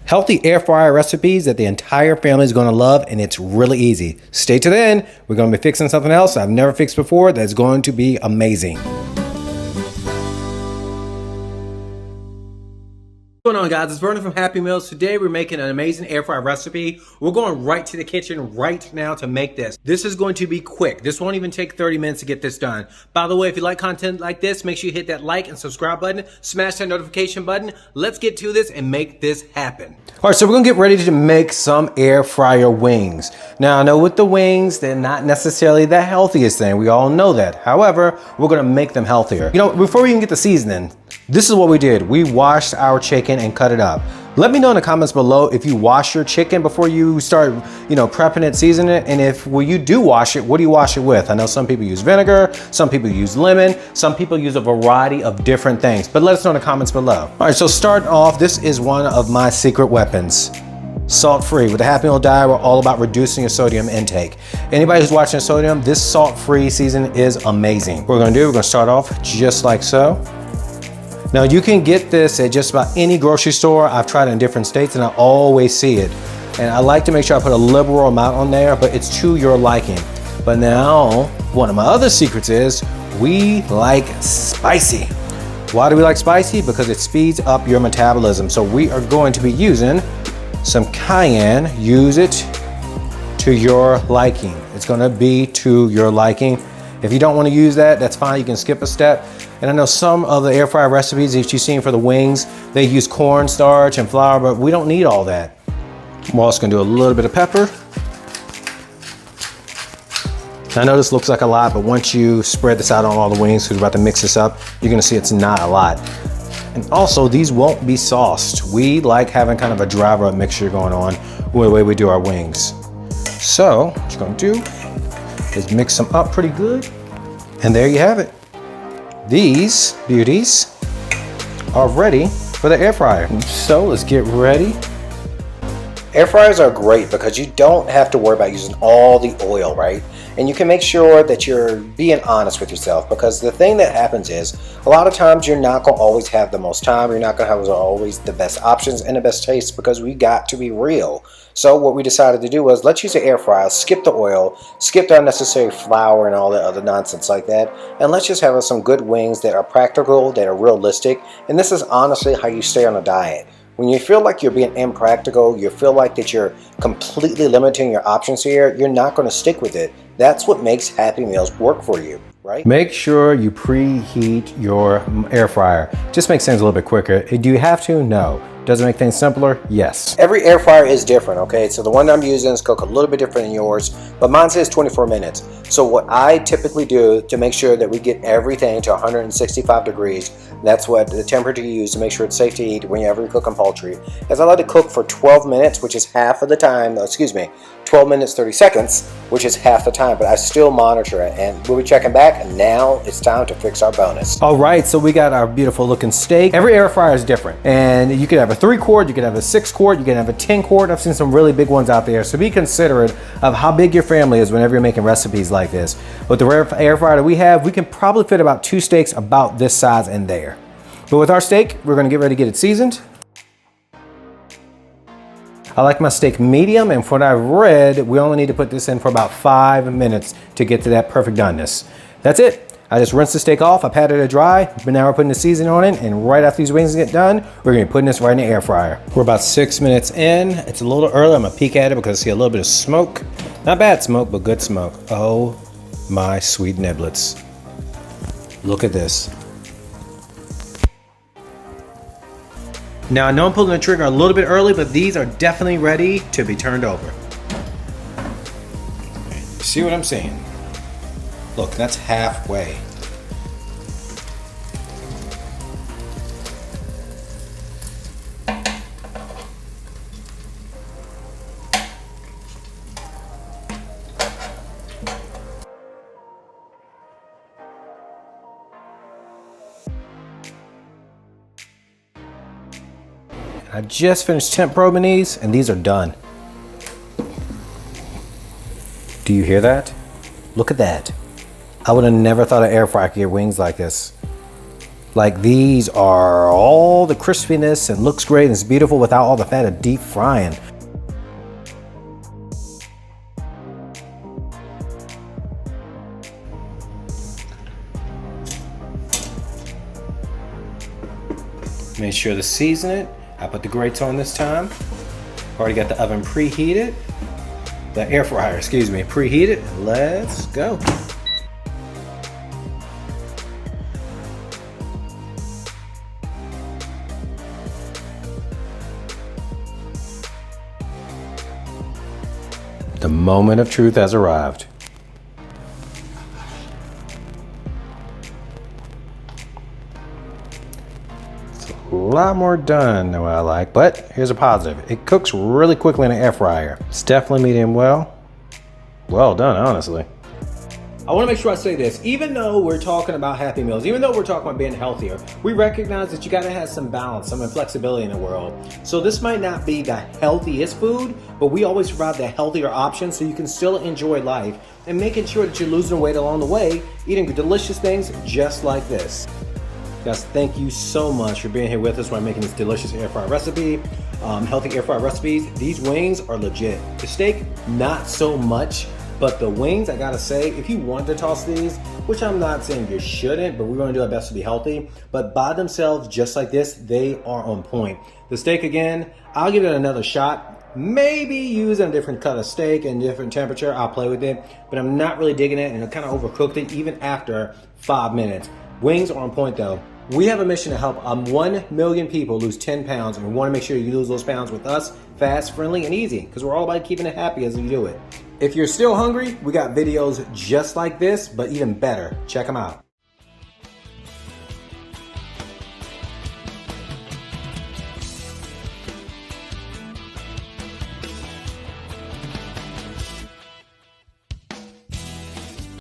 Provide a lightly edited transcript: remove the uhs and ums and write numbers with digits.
Healthy air fryer recipes that the entire family is going to love, and it's really easy. Stay to the end. We're going to be fixing something else I've never fixed before that's going to be amazing. What's going on, guys? It's Vernon from Happy Meals. Today we're making an amazing air fryer recipe. We're going right to the kitchen right now to make this. This is going to be quick. This won't even take 30 minutes to get this done. By the way, if you like content like this, make sure you hit that like and subscribe button, smash that notification button. Let's get to this and make this happen. All right, so we're gonna get ready to make some air fryer wings. Now, I know with the wings, they're not necessarily the healthiest thing. We all know that. However, we're gonna make them healthier. You know, before we even get the seasoning, this is what we did. We washed our chicken and cut it up. Let me know in the comments below if you wash your chicken before you start, prepping it, seasoning it. And if when you do wash it, what do you wash it with? I know some people use vinegar, some people use lemon, some people use a variety of different things, but let us know in the comments below. All right, so starting off, this is one of my secret weapons. Salt-free. With the Happy Meal diet, we're all about reducing your sodium intake. Anybody who's watching sodium, this salt-free season is amazing. What we're gonna start off just like so. Now you can get this at just about any grocery store. I've tried it in different states and I always see it. And I like to make sure I put a liberal amount on there, but it's to your liking. But now, one of my other secrets is we like spicy. Why do we like spicy? Because it speeds up your metabolism. So we are going to be using some cayenne. Use it to your liking. It's gonna be to your liking. If you don't want to use that, that's fine. You can skip a step. And I know some of the air fryer recipes that you've seen for the wings, they use cornstarch and flour, but we don't need all that. I'm also gonna do a little bit of pepper. I know this looks like a lot, but once you spread this out on all the wings, because we're about to mix this up, you're gonna see it's not a lot. And also, these won't be sauced. We like having kind of a dry rub mixture going on with the way we do our wings. So, what you're gonna do is mix them up pretty good. And there you have it. These beauties are ready for the air fryer. So let's get ready. Air fryers are great because you don't have to worry about using all the oil, right? And you can make sure that you're being honest with yourself, because the thing that happens is a lot of times you're not going to always have the most time. You're not going to have always the best options and the best taste, because we got to be real. So what we decided to do was, let's use the air fryer, skip the oil, skip the unnecessary flour and all that other nonsense like that, and let's just have some good wings that are practical, that are realistic. And this is honestly how you stay on a diet. When you feel like you're being impractical, you feel like that you're completely limiting your options here, you're not going to stick with it. That's what makes Happy Meals work for you, right? Make sure you preheat your air fryer. Just makes things a little bit quicker. Do you have to? No. Does it make things simpler? Yes. Every air fryer is different, okay? So the one I'm using is cook a little bit different than yours, but mine says 24 minutes. So what I typically do to make sure that we get everything to 165 degrees, that's what the temperature you use to make sure it's safe to eat whenever you're cooking poultry, is I like to cook for 12 minutes, which is half of the time, 12 minutes, 30 seconds, which is half the time, but I still monitor it. And we'll be checking back, and now it's time to fix our bonus. All right, so we got our beautiful looking steak. Every air fryer is different, and you could have a 3-quart, you could have a 6-quart, you can have a 10-quart. I've seen some really big ones out there, so be considerate of how big your family is whenever you're making recipes like this. With the air fryer that we have, we can probably fit about 2 steaks about this size in there. But with our steak, we're gonna get ready to get it seasoned. I like my steak medium, and from what I've read, we only need to put this in for about 5 minutes to get to that perfect doneness. That's it. I just rinsed the steak off, I patted it dry, but now we're putting the seasoning on it, and right after these wings get done, we're gonna be putting this right in the air fryer. We're about 6 minutes in. It's a little early. I'm gonna peek at it because I see a little bit of smoke. Not bad smoke, but good smoke. Oh my sweet niblets. Look at this. Now, I know I'm pulling the trigger a little bit early, but these are definitely ready to be turned over. See what I'm saying? Look, that's halfway. I just finished temp probing these, and these are done. Do you hear that? Look at that. I would have never thought an air fryer could get wings like this. Like these are all the crispiness and looks great and it's beautiful without all the fat of deep frying. Make sure to season it. I put the grates on this time. Already got the oven preheated. The air fryer, excuse me, preheated. Let's go. The moment of truth has arrived. A lot more done than what I like, but here's a positive. It cooks really quickly in an air fryer. It's definitely medium well. Well done, honestly. I want to make sure I say this. Even though we're talking about happy meals, even though we're talking about being healthier, we recognize that you got to have some balance, some flexibility in the world. So this might not be the healthiest food, but we always provide the healthier option so you can still enjoy life and making sure that you're losing weight along the way, eating delicious things just like this. Guys, thank you so much for being here with us while making this delicious air fryer recipe, healthy air fryer recipes. These wings are legit. The steak, not so much, but the wings, I gotta say, if you want to toss these, which I'm not saying you shouldn't, but we're gonna do our best to be healthy, but by themselves, just like this, they are on point. The steak, again, I'll give it another shot. Maybe use a different cut of steak and different temperature. I'll play with it, but I'm not really digging it, and I kind of overcooked it even after 5 minutes. Wings are on point though. We have a mission to help 1 million people lose 10 pounds, and we want to make sure you lose those pounds with us, fast, friendly, and easy, because we're all about keeping it happy as we do it. If you're still hungry, we got videos just like this, but even better. Check them out.